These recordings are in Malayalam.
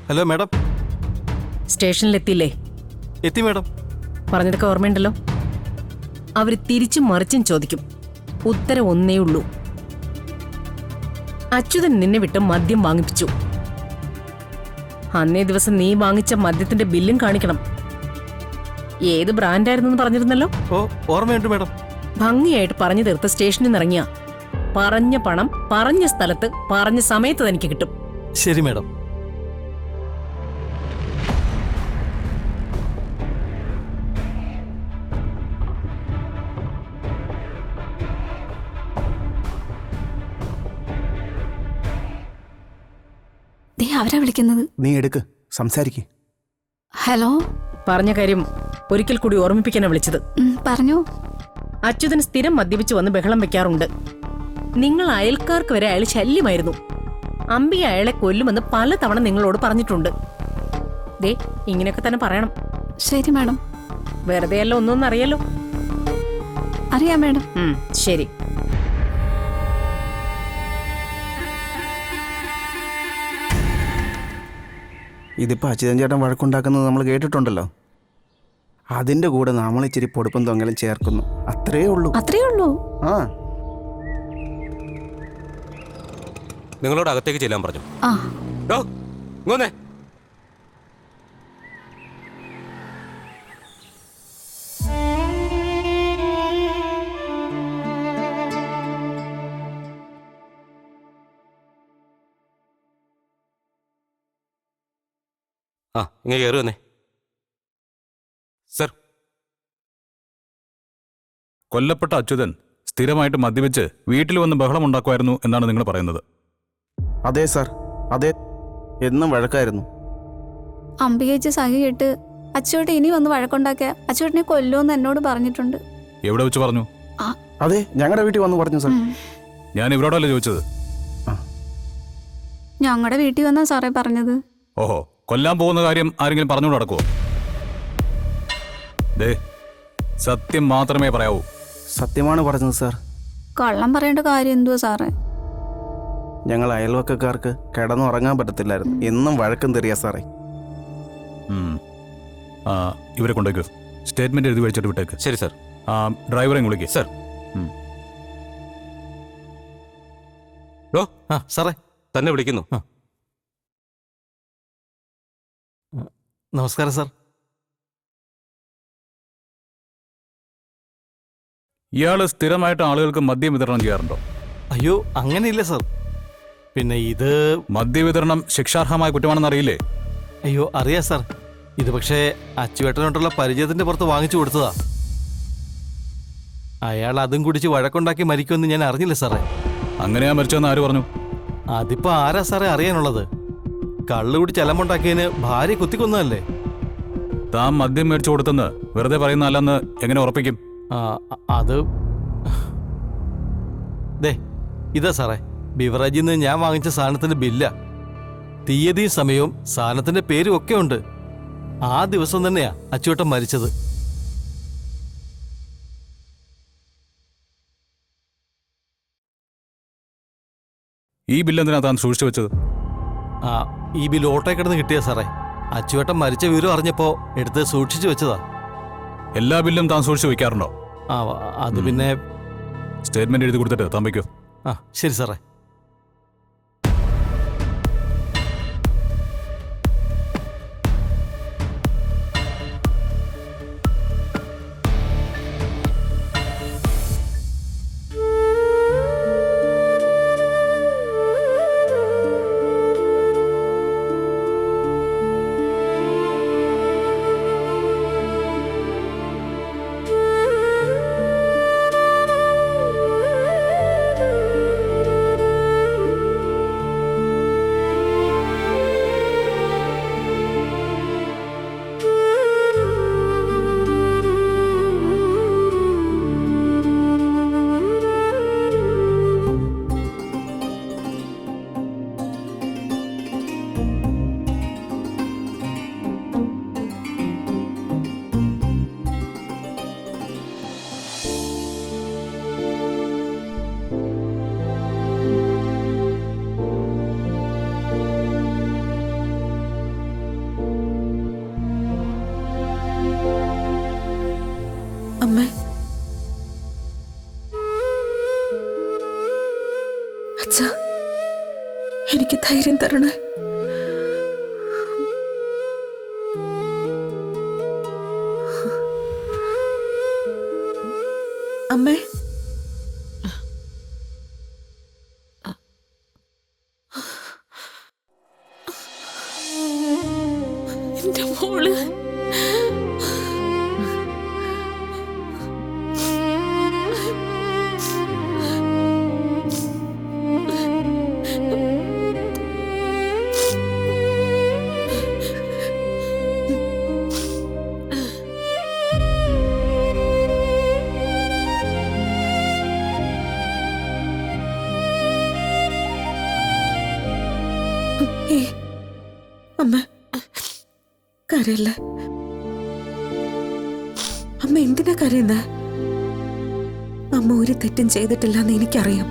Hello madam. സ്റ്റേഷനിലെത്തിയില്ലേ? എത്തി മാഡം. പറഞ്ഞതൊക്കെ ഓർമ്മയുണ്ടല്ലോ. അവര് തിരിച്ചും മറിച്ചും ചോദിക്കും. ഉത്തരം ഒന്നേ ഉള്ളൂ. അച്യുതൻ നിന്നെ വിട്ട് മദ്യം വാങ്ങിപ്പിച്ചു. അന്നേ ദിവസം നീ വാങ്ങിച്ച മദ്യത്തിന്റെ ബില്ലും കാണിക്കണം. ഏത് ബ്രാൻഡായിരുന്നു പറഞ്ഞിരുന്നല്ലോ? ഓ, ഓർമ്മയുണ്ട് മാഡം. ഭംഗിയായിട്ട് പറഞ്ഞു തീർത്ത് സ്റ്റേഷനിൽ നിന്ന് ഇറങ്ങിയ പറഞ്ഞ പണം പറഞ്ഞ സ്ഥലത്ത് പറഞ്ഞ സമയത്ത് തനിക്ക് കിട്ടും. ശരി മാഡം. അവരാ വിളിക്കുന്നത്. നീ എടുക്ക്, സംസാരിക്ക്. ഹലോ. പറഞ്ഞ കാര്യം ഒരിക്കൽ കൂടി ഓർമ്മിപ്പിക്കാനാ വിളിച്ചത്. പറഞ്ഞോ. അച്യുതൻ സ്ഥിരം മദ്യപിച്ച് വന്ന് ബഹളം വെക്കാറുണ്ട്. നിങ്ങൾ അയൽക്കാർക്ക് വരെ അയാൾ ശല്യമായിരുന്നു. അമ്പി അയാളെ കൊല്ലുമെന്ന് പലതവണ നിങ്ങളോട് പറഞ്ഞിട്ടുണ്ട്. ദേ, ഇങ്ങനെയൊക്കെ തന്നെ പറയണം. ശരി മാഡം. വെറുതെ അല്ല, ഒന്നൊന്നും അറിയാലോ. അറിയാം മാഡം. ശരി. ഇതിപ്പോൾ അച്യുതൻ ചേട്ടൻ വഴക്കുണ്ടാക്കുന്നത് നമ്മൾ കേട്ടിട്ടുണ്ടല്ലോ. അതിൻ്റെ കൂടെ നമ്മൾ ഇച്ചിരി പൊടുപ്പും തൊങ്ങലും ചേർക്കുന്നു. അത്രേ ഉള്ളൂ. അത്രേ ഉള്ളൂ. ആ, നിങ്ങളോട് അകത്തേക്ക് ചെല്ലാൻ പറഞ്ഞു. ഇങ്ങോന്നേ. ഇങ്ങനെ കയറി വന്നേ. സർ, കൊല്ലപ്പെട്ട അച്യുതൻ സ്ഥിരമായിട്ട് മദ്യപിച്ച് വീട്ടിൽ വന്ന് ബഹളം ഉണ്ടാക്കുമായിരുന്നു എന്നാണ് നിങ്ങൾ പറയുന്നത്? അതെ സാർ, അതെ. എന്നും വഴക്കായിരുന്നു. അമ്പികേച്ച് സഹി കേട്ട് അച്ചുവേട്ടൻ ഇനി വന്ന് വഴക്കുണ്ടാക്കിയ അച്ചുവേട്ടനെ കൊല്ലുമെന്ന് എന്നോട് പറഞ്ഞിട്ടുണ്ട്. എവിടെ വെച്ച് പറഞ്ഞു? അതെ, ഞങ്ങളുടെ വീട്ടിൽ വന്ന് പറഞ്ഞു സാർ. ഞാൻ ഇവരോടല്ലേ ചോദിച്ചത്? ഞങ്ങളുടെ വീട്ടിൽ വന്നാ സാറേ പറഞ്ഞത്. ഓഹോ, കൊല്ലാൻ പോകുന്ന കാര്യം ആരെങ്കിലും പറഞ്ഞുകൊണ്ട് നടക്കുമോ? ദേ, സത്യം മാത്രമേ പറയാവൂ. സത്യമാണ് പറഞ്ഞത് സാർ. കള്ളം പറയേണ്ട കാര്യം എന്തുവാ സാറേ? ഞങ്ങൾ അയൽവക്കക്കാർക്ക് കിടന്നുറങ്ങാൻ പറ്റത്തില്ലായിരുന്നു. എന്നും വഴക്കം തെറിയാ സാറേ. ഇവരെ കൊണ്ടേക്ക് സ്റ്റേറ്റ്മെന്റ് എഴുതി വെച്ചിട്ട് വിട്ടേക്ക്. ശരി സാർ. ഡ്രൈവറെ വിളിക്കുക. സാർ. സാറേ തന്നെ വിളിക്കുന്നു. നമസ്കാരം സാർ. ഇയാള് സ്ഥിരമായിട്ട് ആളുകൾക്ക് മദ്യം വിതരണം ചെയ്യാറുണ്ടോ? അയ്യോ, അങ്ങനെയില്ല സാർ. പിന്നെ ഇത് മദ്യവിതരണം ശിക്ഷാർഹമായ കുറ്റമാണെന്ന് അറിയില്ലേ? അയ്യോ, അറിയാം സാർ. ഇത് പക്ഷേ അച്ചുവേട്ടനോട്ടുള്ള പരിചയത്തിന്റെ പുറത്ത് വാങ്ങിച്ചു കൊടുത്തതാ. അയാൾ അതും കുടിച്ച് വഴക്കുണ്ടാക്കി മരിക്കുമെന്ന് ഞാൻ അറിഞ്ഞില്ല സാറേ. അങ്ങനെയാ മരിച്ചതെന്ന് ആര് പറഞ്ഞു? അതിപ്പോ ആരാ സാറേ അറിയാനുള്ളത്? കള്ളു കുടിച്ച് അലമ്പുണ്ടാക്കിയതിന് ഭാര്യ കുത്തിക്കൊന്നതല്ലേ. താൻ മദ്യം മേടിച്ചു കൊടുത്തെന്ന് വെറുതെ പറയുന്നതല്ലെന്ന് എങ്ങനെ ഉറപ്പിക്കും? അത് ദേ, ഇതാ സാറേ ബിവറേജിൽ നിന്ന് ഞാൻ വാങ്ങിച്ച സാധനത്തിന്റെ ബില്ല. തീയതിയും സമയവും സാധനത്തിന്റെ പേരും ഒക്കെ ഉണ്ട്. ആ ദിവസം തന്നെയാ അച്ചുവേട്ടൻ മരിച്ചത്. ഈ ബില്ലെന്തിനാ താൻ സൂക്ഷിച്ചു വെച്ചത്? ഈ ബില്ല് ഓട്ടോ കിടന്ന് കിട്ടിയ സാറേ. അച്ചുവേട്ടൻ മരിച്ച വിവരം അറിഞ്ഞപ്പോ എടുത്ത് സൂക്ഷിച്ചു വെച്ചതാ. എല്ലാ ബില്ലും താൻ സൂക്ഷിച്ചു വെക്കാറുണ്ടോ? അത് പിന്നെ സ്റ്റേറ്റ്മെന്റ് എഴുതി കൊടുത്തിട്ട് താൻ വയ്ക്കോ. ശരി സാറേ. തരണേ. അമ്മേ, എന്റെ മോള് അമ്മ കരയല്ലേ. അമ്മ എന്തിനാ കരയുന്ന? അമ്മ ഒരു തെറ്റും ചെയ്തിട്ടില്ലെന്ന് എനിക്കറിയാം.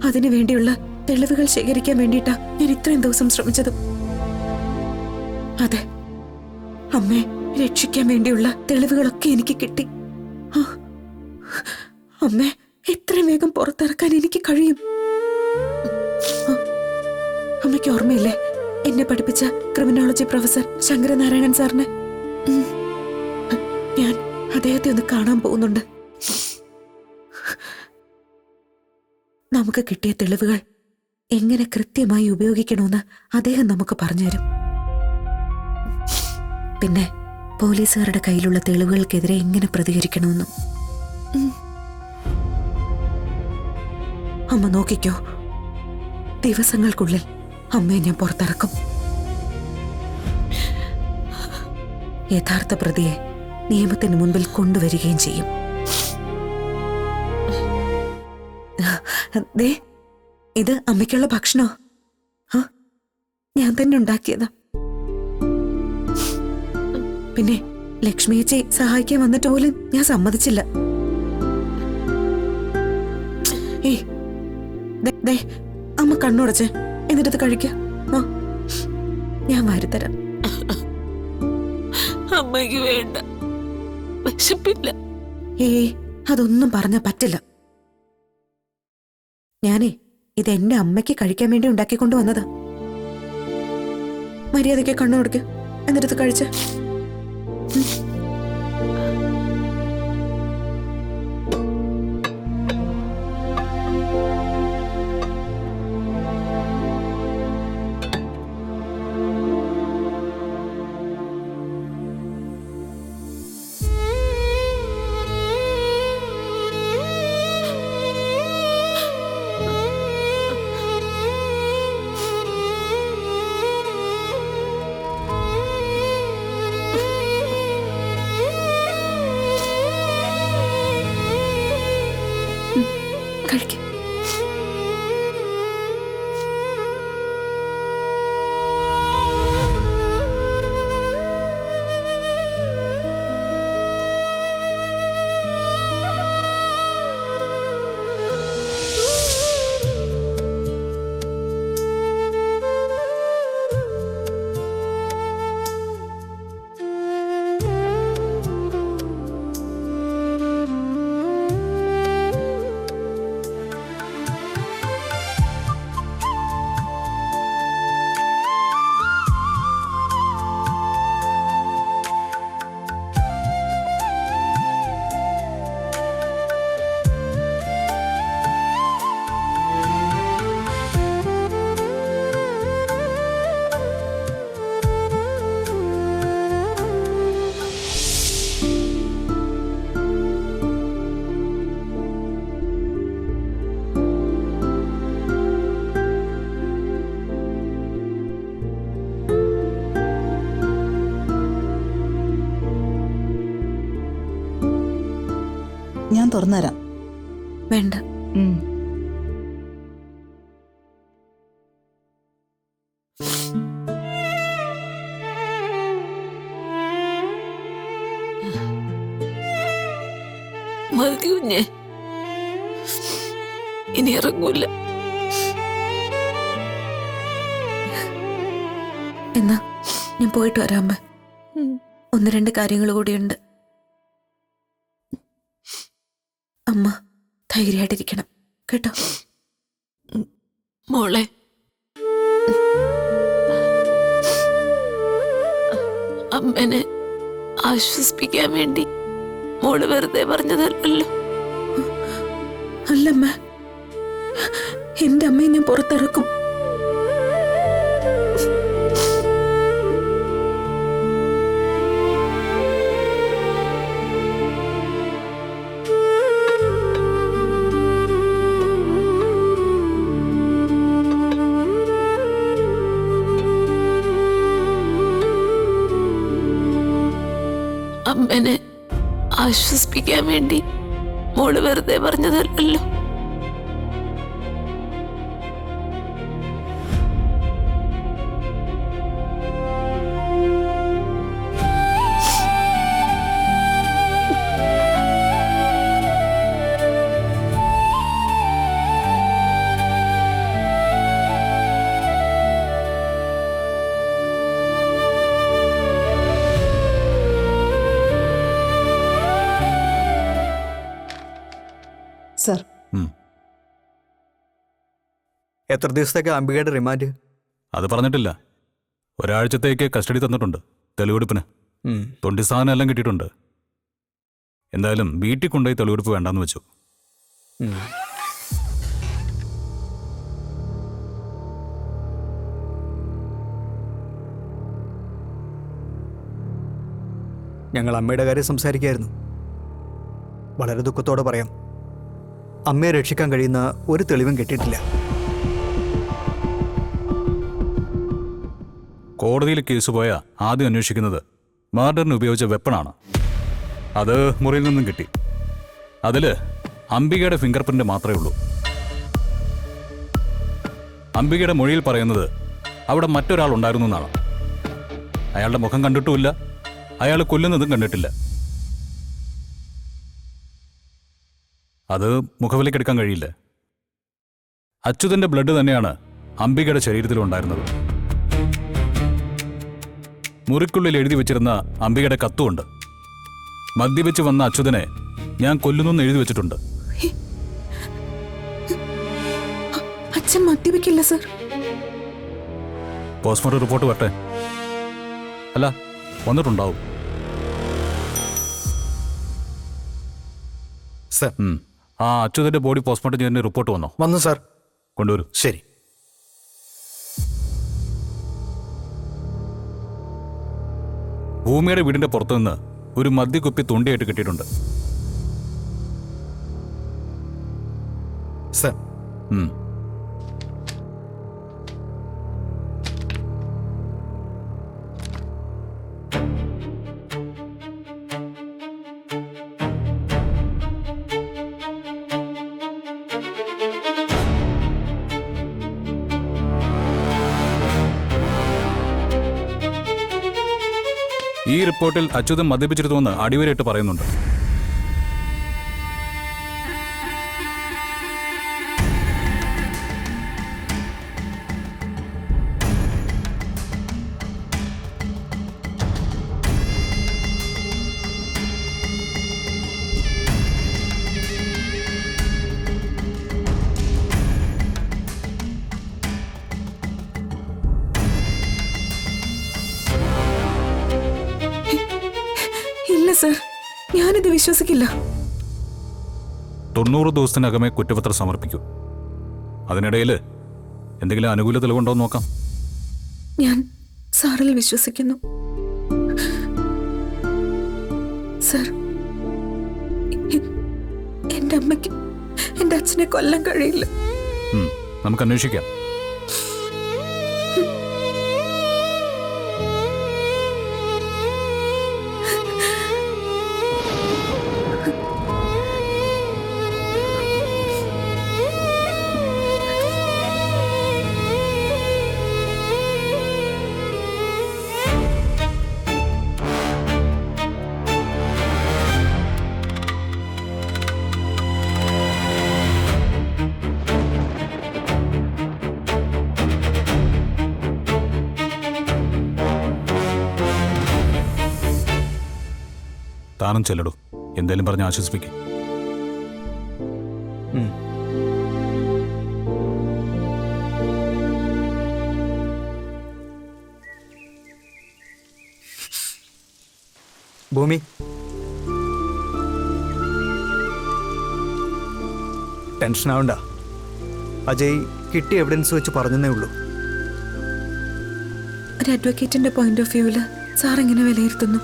അതിനു വേണ്ടിയുള്ള തെളിവുകൾ ശേഖരിക്കാൻ വേണ്ടിയിട്ടാ ഞാൻ ഇത്രയും ദിവസം ശ്രമിച്ചത്. അതെ, അമ്മയെ രക്ഷിക്കാൻ വേണ്ടിയുള്ള തെളിവുകളൊക്കെ എനിക്ക് കിട്ടി. അമ്മയെ എത്രയും വേഗം പുറത്തിറക്കാൻ എനിക്ക് കഴിയും. അമ്മയ്ക്ക് ഓർമ്മയില്ലേ എന്നെ പഠിപ്പിച്ച ക്രിമിനോളജി പ്രൊഫസർ ശങ്കരനാരായണൻ സാറിനെ? ഞാൻ അദ്ദേഹത്തെ ഒന്ന് കാണാൻ പോകുന്നുണ്ട്. നമുക്ക് കിട്ടിയ തെളിവുകൾ എങ്ങനെ കൃത്യമായി ഉപയോഗിക്കണമെന്ന് അദ്ദേഹം നമുക്ക് പറഞ്ഞുതരും. പിന്നെ പോലീസുകാരുടെ കയ്യിലുള്ള തെളിവുകൾക്കെതിരെ എങ്ങനെ പ്രതികരിക്കണമെന്നും. അമ്മ നോക്കിക്കോ, ദിവസങ്ങൾക്കുള്ളിൽ അമ്മയെ ഞാൻ പുറത്തിറക്കും. യഥാർത്ഥ പ്രതിയെ നിയമത്തിന് മുൻപിൽ കൊണ്ടുവരികയും ചെയ്യും. ദേ, ഇത് അമ്മയ്ക്കുള്ള ഭക്ഷണോ? ഞാൻ തന്നെ ഉണ്ടാക്കിയതാ. പിന്നെ ലക്ഷ്മിയച്ചി സഹായിക്കാൻ വന്നിട്ട് പോലും ഞാൻ സമ്മതിച്ചില്ല. അമ്മ കണ്ണുടച്ചേ, എന്നിട്ട് കഴിക്ക. ഞാൻ വാരിത്തരാം. അമ്മയ്ക്ക് വേണ്ട, വിശപ്പില്ല. അതൊന്നും പറഞ്ഞാ പറ്റില്ല. ഞാനേ ഇത് എന്റെ അമ്മയ്ക്ക് കഴിക്കാൻ വേണ്ടി ഉണ്ടാക്കിക്കൊണ്ട് വന്നതാ. മര്യാദയ്ക്ക് കണ്ണു കൊടുക്ക, എന്നിട്ട് കഴിച്ച. കഴിക്ക. ഞാൻ തുറന്നുതരാം. വേണ്ട. മതി കുഞ്ഞെ, ഇനി ഇറങ്ങൂല. എന്നാ ഞാൻ പോയിട്ട് വരാം അമ്മ. ഒന്ന് രണ്ട് കാര്യങ്ങൾ കൂടിയുണ്ട്. അമ്മ ധൈര്യമായിട്ടിരിക്കണം കേട്ടോ. മോളെ, അമ്മനെ ആശ്വസിപ്പിക്കാൻ വേണ്ടി മോള് വെറുതെ പറഞ്ഞതല്ലല്ലോ. അല്ലമ്മ, എന്റെ അമ്മയെ ഞാൻ പുറത്തിറക്കും. അമ്മനെ ആശ്വസിപ്പിക്കാൻ വേണ്ടി മോള് വെറുതെ പറഞ്ഞതല്ലല്ലോ. സർ, എത്ര ദിവസത്തേക്ക് അംബികയുടെ റിമാൻഡ്? അത് പറഞ്ഞിട്ടില്ല. ഒരാഴ്ചത്തേക്ക് കസ്റ്റഡി തന്നിട്ടുണ്ട് തെളിവെടുപ്പിന്. തൊണ്ടി സാധനം എല്ലാം കിട്ടിയിട്ടുണ്ട്. എന്തായാലും വീട്ടിൽ കൊണ്ടുപോയി തെളിവെടുപ്പ് വേണ്ടാന്ന് വെച്ചു. ഞങ്ങൾ അമ്മയുടെ കാര്യം സംസാരിക്കായിരുന്നു. വളരെ ദുഃഖത്തോടെ പറയാം, അമ്മയെ രക്ഷിക്കാൻ കഴിയുന്ന ഒരു തെളിവും കിട്ടിയിട്ടില്ല. കോടതിയിൽ കേസ് പോയ ആദ്യം അന്വേഷിക്കുന്നത് മർഡറിന് ഉപയോഗിച്ച വെപ്പണാണ്. അത് മുറിയിൽ നിന്നും കിട്ടി. അതില് അംബികയുടെ ഫിംഗർ പ്രിന്റ് മാത്രമേ ഉള്ളൂ. അംബികയുടെ മൊഴിയിൽ പറയുന്നത് അവിടെ മറ്റൊരാൾ ഉണ്ടായിരുന്നു എന്നാണ്. അയാളുടെ മുഖം കണ്ടിട്ടുമില്ല, അയാൾ കൊല്ലുന്നതും കണ്ടിട്ടില്ല. അത് മുഖവിലേക്ക് എടുക്കാൻ കഴിയില്ല. അച്യുതന്റെ ബ്ലഡ് തന്നെയാണ് അംബികയുടെ ശരീരത്തിലുണ്ടായിരുന്നത്. മുറിക്കുള്ളിൽ എഴുതി വെച്ചിരുന്ന അംബികയുടെ കത്തുമുണ്ട്. മദ്യപിച്ച് വന്ന അച്യുതനെ ഞാൻ കൊല്ലുന്നു എഴുതി വെച്ചിട്ടുണ്ട്. അച്ഛൻ മദ്യപിക്കില്ല സർ. പോസ്റ്റ്മോർട്ടം റിപ്പോർട്ട് വരട്ടെ. അല്ല, വന്നിട്ടുണ്ടാവും. സർ, ആ അച്യുതന്റെ ബോഡി പോസ്റ്റ്മോർട്ടം ചെയ്യുന്ന റിപ്പോർട്ട് വന്നോ? വന്നു സാർ. കൊണ്ടുവരൂ. ശരി. ഭൂമിയുടെ വീടിന്റെ പുറത്തുനിന്ന് ഒരു മദ്യക്കുപ്പി തുണ്ടിയായിട്ട് കിട്ടിയിട്ടുണ്ട്. സർ, ഈ റിപ്പോർട്ടിൽ അച്യുതൻ മദ്യപിച്ചിരുന്നുവെന്ന് അടിവരയിട്ട് പറയുന്നുണ്ട്. ഇല്ല സർ, ഞാനിത് വിശ്വസിക്കില്ല. 90 ദിവസത്തിനകമേ കുറ്റപത്രം സമർപ്പിക്കൂ. അതിനിടയിൽ എന്തെങ്കിലും അനുകൂല തെളിവുണ്ടോ എന്ന് നോക്കാം. ഞാൻ സാറിൽ വിശ്വസിക്കുന്നു സർ. എന്റെ അമ്മയ്ക്ക് എന്റെ അച്ഛനെ കൊല്ലാൻ കഴിയില്ല. നമുക്ക് അന്വേഷിക്കാം. താനും ചെല്ലടൂ, എന്തേലും പറഞ്ഞ് ആശ്വസിപ്പിക്കും. ഭൂമി, ടെൻഷനാവണ്ട. അജയ് കിട്ടിയ എവിഡൻസ് വെച്ച് പറഞ്ഞതേ ഉള്ളൂ. ഒരു അഡ്വക്കേറ്റിന്റെ പോയിന്റ് ഓഫ് വ്യൂവില് സാർ എങ്ങനെ വിലയിരുത്തുന്നു?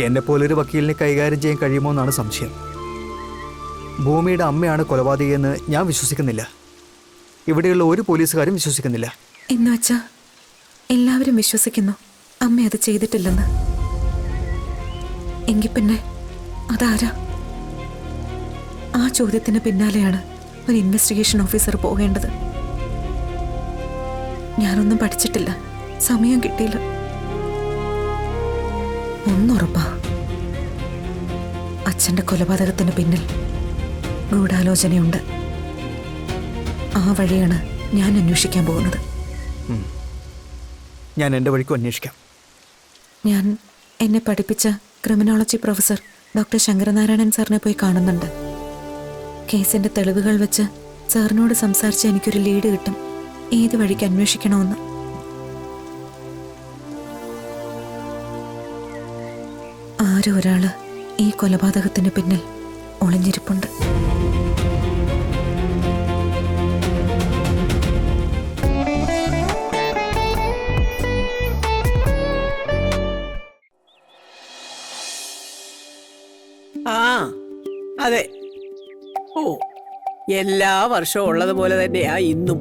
എന്നെ പോലൊരു വക്കീലിനെ കൈകാര്യം ചെയ്യാൻ കഴിയുമോ എന്നാണ് സംശയം. ഭൂമിയുടെ അമ്മയാണ് കൊലപാതകിയെന്ന് ഞാൻ വിശ്വസിക്കുന്നില്ല. ഇവിടെയുള്ള ഒരു പോലീസുകാരും വിശ്വസിക്കുന്നില്ല. എന്നുവെച്ചാ എല്ലാവരും വിശ്വസിക്കുന്നു അമ്മ അത് ചെയ്തിട്ടില്ലെന്ന്. എങ്കിൽ പിന്നെ അതാരാ? ആ ചോദ്യത്തിന് പിന്നാലെയാണ് ഒരു ഇൻവെസ്റ്റിഗേഷൻ ഓഫീസർ പോകേണ്ടത്. ഞാനൊന്നും പഠിച്ചിട്ടില്ല, സമയം കിട്ടിയില്ല. ഒന്നുറപ്പാ, അച്ഛന്റെ കൊലപാതകത്തിന് പിന്നിൽ ഗൂഢാലോചനയുണ്ട്. ആ വഴിയാണ് ഞാൻ അന്വേഷിക്കാൻ പോകുന്നത്. ഞാൻ എൻ്റെ വഴിക്കും അന്വേഷിക്കാം. ഞാൻ എന്നെ പഠിപ്പിച്ച ക്രിമിനോളജി പ്രൊഫസർ ഡോക്ടർ ശങ്കരനാരായണൻ സാറിനെ പോയി കാണുന്നുണ്ട്. കേസിന്റെ തെളിവുകൾ വെച്ച് സാറിനോട് സംസാരിച്ച് എനിക്കൊരു ലീഡ് കിട്ടും ഏത് വഴിക്ക് അന്വേഷിക്കണമെന്ന്. ആരോ ഒരാള് ഈ കൊലപാതകത്തിന് പിന്നിൽ ഒളിഞ്ഞിരിപ്പുണ്ട്. ആ അതെ. ഓ, എല്ലാ വർഷവും ഉള്ളതുപോലെ തന്നെയാ ഇന്നും.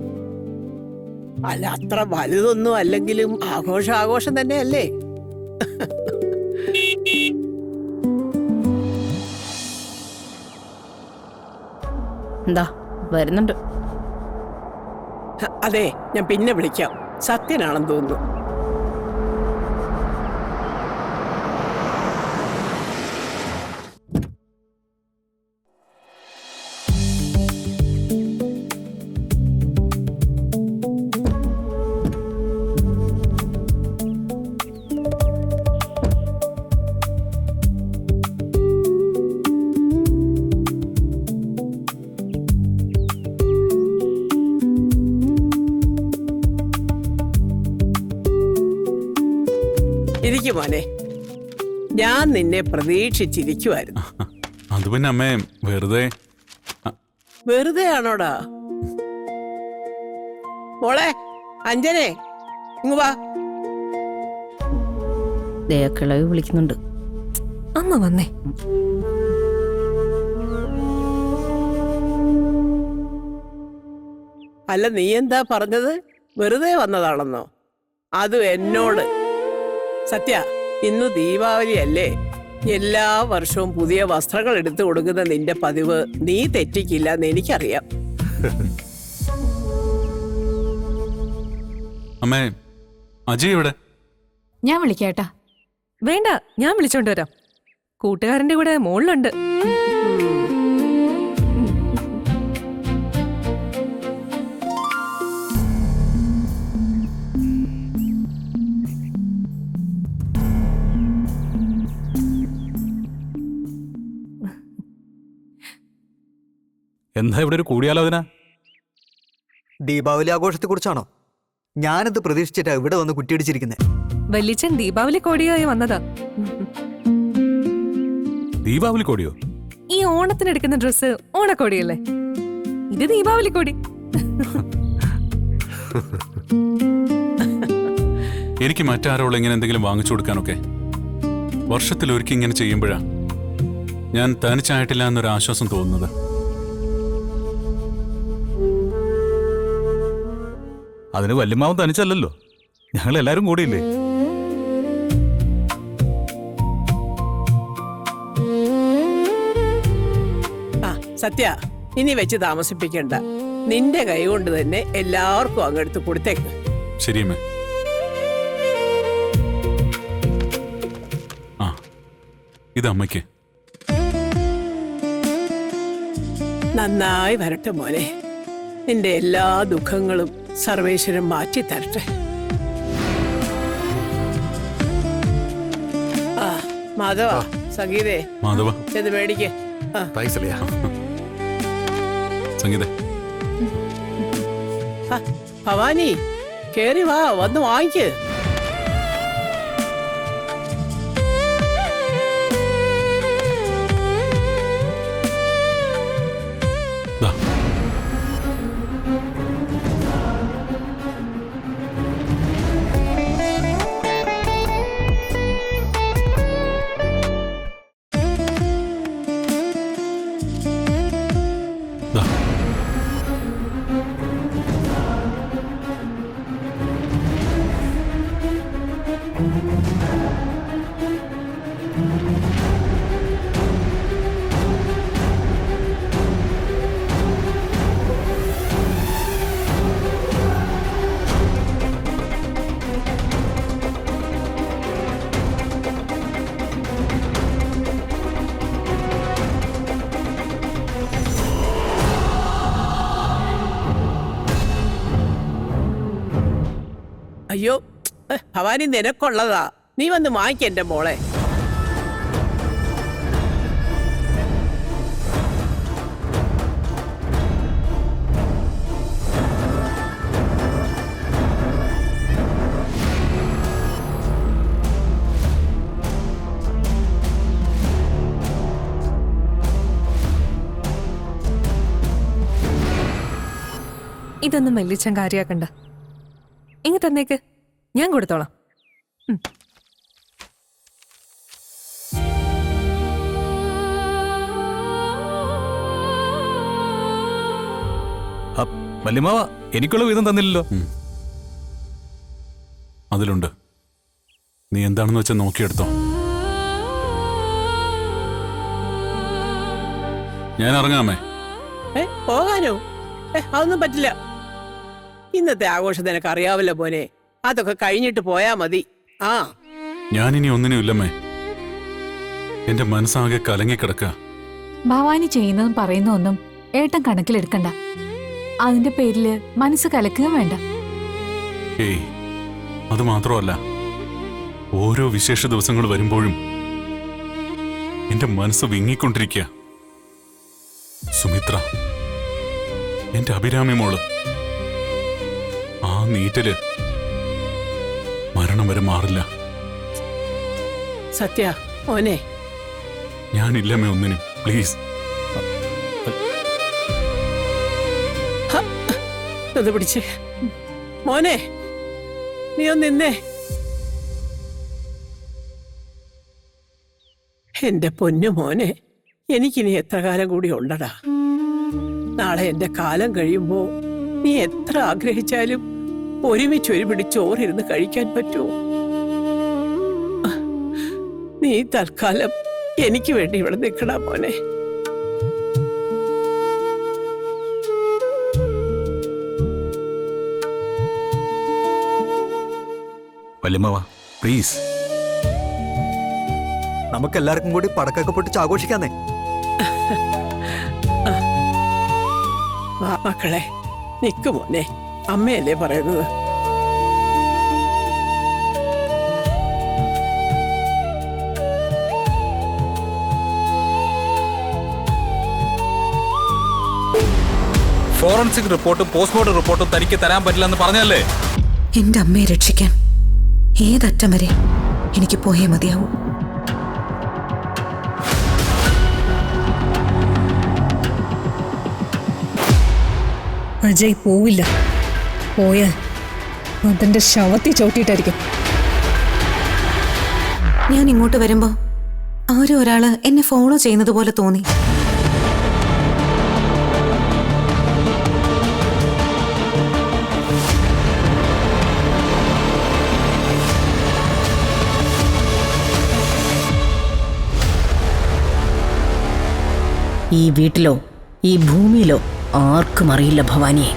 അല്ല, അത്ര വലുതൊന്നും അല്ലെങ്കിലും ആഘോഷം തന്നെയല്ലേ. എന്താ വരുന്നുണ്ട്? അതെ, ഞാൻ പിന്നെ വിളിക്കാം. സത്യനാണെന്ന് തോന്നുന്നു. ഇരിക്കും മോനെ, ഞാൻ നിന്നെ പ്രതീക്ഷിച്ചിരിക്കുവായിരുന്നു. അത് പിന്നെ അമ്മേ വെറുതെ ആണോടാ മോളെ? അഞ്ജനെ ഇങ്ങ് വാ. കിളവി വിളിക്കുന്നുണ്ട്. അമ്മ വന്നേ. അല്ല, നീ എന്താ പറഞ്ഞത്? വെറുതെ വന്നതാണെന്നോ? അതും എന്നോട്? സത്യ, ഇന്ന് ദീപാവലി അല്ലേ? എല്ലാ വർഷവും പുതിയ വസ്ത്രങ്ങൾ എടുത്തു കൊടുക്കുന്ന നിന്റെ പതിവ് നീ തെറ്റിക്കില്ല എന്ന് എനിക്കറിയാം. അമ്മേ, അജയ് ഇവിടെ? ഞാൻ വിളിക്കാട്ടാ. വേണ്ട, ഞാൻ വിളിച്ചോണ്ട് വരാം. കൂട്ടുകാരന്റെ കൂടെ മോളിലുണ്ട്. എന്താ ഇവിടെ ഒരു കൂടിയാലോചന? ദീപാവലി ആഘോഷത്തെക്കുറിച്ചാണോ? ഞാനത് പ്രതീക്ഷിച്ചിട്ടാ ഇവിടെ വന്ന് കുറ്റിയടിച്ചിരിക്കുന്നത്. വല്യച്ഛൻ ദീപാവലി കോടിയായി വന്നതാ. ദീപാവലി കോടിയോ? ഈ ഓണത്തിന് എടുക്കുന്ന ഡ്രസ്സ് ഓണക്കോടിയല്ലേ? ഇത് ദീപാവലി കോടി. എനിക്ക് മറ്റാരോളം ഇങ്ങനെ എന്തെങ്കിലും വാങ്ങിച്ചു കൊടുക്കാനൊക്കെ വർഷത്തിലൊരിക്കൽ ഇങ്ങനെ ചെയ്യുമ്പോഴാ ഞാൻ തനിച്ചായിട്ടില്ല എന്നൊരു ആശ്വാസം തോന്നുന്നത്. അതിന് വല്യമാവും തനിച്ചല്ലല്ലോ, ഞങ്ങൾ എല്ലാരും കൂടിയില്ലേ? ആ സത്യ, ഇനി വെച്ച് താമസിപ്പിക്കണ്ട. നിന്റെ കൈ കൊണ്ട് തന്നെ എല്ലാവർക്കും അങ്ങെടുത്ത് കൊടുത്തേക്ക്. ശരിയമ്മേ. ആ, ഇത് അമ്മയ്ക്ക്. നന്നായി വരട്ടെ മോനെ. നിന്റെ എല്ലാ ദുഃഖങ്ങളും സർവേശ്വരൻ മാറ്റി തരട്ടെ. ആ മാധവ, സംഗീതേ, മാധവ ചെന്ന് മേടിക്കേ. സംഗീത, ഭവാനി കേറി വാ, വന്ന് വാങ്ങിക്ക്. അയ്യോ ഭവാനി നിനക്കുള്ളതാ, നീ വന്ന് വാങ്ങിക്ക എന്റെ മോളെ. ഇതൊന്നും വല്യച്ഛൻ കാര്യാക്കണ്ട. ഇങ്ങ് തന്നേക്ക്, ഞാൻ കൊടുത്തോളാം. വല്യമാവ എനിക്കുള്ള വീതം തന്നില്ലല്ലോ. അതിലുണ്ട്, നീ എന്താണെന്ന് വെച്ചാൽ നോക്കിയെടുത്തോ. ഞാൻ ഇറങ്ങാമേ. പോകാനോ? അതൊന്നും പറ്റില്ല. ഇന്നത്തെ ആഘോഷം നിനക്ക് അറിയാവല്ലോ മോനെ, അതൊക്കെ കഴിഞ്ഞിട്ട് പോയാ മതി. ആ ഞാനിനി ഒന്നിനും ഇല്ലമ്മേ, എന്റെ മനസ്സാകെ കലങ്ങിക്കിടക്ക. ഭവാനി ചെയ്യുന്നതും പറയുന്നതൊന്നും ഏട്ടൻ കണക്കിലെടുക്കണ്ട. അതിന്റെ പേരില് മനസ്സ് കലക്കുകയും വേണ്ട. ഏയ്, അത് മാത്രമല്ല, ഓരോ വിശേഷ ദിവസങ്ങൾ വരുമ്പോഴും എന്റെ മനസ്സ് വിങ്ങിക്കൊണ്ടിരിക്കുക. സുമിത്ര, എന്റെ അഭിരാമി മോള്, ആ നീറ്റല് മരണം വരെ മാറില്ല. സത്യ മോനെ, ഞാനില്ലമ്മേ ഒന്നിനും, പ്ലീസ്. ഇത് പിടിച്ച് മോനെ, നീ ഒന്ന് നിന്നേ. എന്റെ പൊന്നു മോനെ, എനിക്കിനി എത്ര കാലം കൂടി ഉണ്ടടാ. നാളെ എന്റെ കാലം കഴിയുമ്പോ നീ എത്ര ആഗ്രഹിച്ചാലും ഒരുമിച്ച് ഒരു പിടി ചോറിരുന്ന് കഴിക്കാൻ പറ്റുമോ? നീ തൽക്കാലം എനിക്ക് വേണ്ടി ഇവിടെ നിൽക്കടാ മോനെ. വല്യമാവ പ്ലീസ്. നമുക്കെല്ലാവർക്കും കൂടി പടക്കൊക്കെ പൊട്ടിച്ച് ആഘോഷിക്കാന്നേ. മക്കളെ നിക്ക് മോനെ, അമ്മയല്ലേ പറയുന്നത്. ഫോറൻസിക് റിപ്പോർട്ടും പോസ്റ്റ്മോർട്ടം റിപ്പോർട്ടും തനിക്ക് തരാൻ പറ്റില്ലെന്ന് പറഞ്ഞല്ലേ? എന്റെ അമ്മയെ രക്ഷിക്കാൻ ഏതറ്റം വരെ എനിക്ക് പോയേ മതിയാവൂ. അജയ് പോവില്ല. പോയാൽ അതിന്റെ ശവത്തിൽ ചവിട്ടിയിട്ടായിരിക്കും. ഞാൻ ഇങ്ങോട്ട് വരുമ്പോ ആരോ ഒരാള് എന്നെ ഫോളോ ചെയ്യുന്നത് പോലെ തോന്നി. ഈ വീട്ടിലോ ഈ ഭൂമിയിലോ ആർക്കും അറിയില്ല ഭവാനിയെ.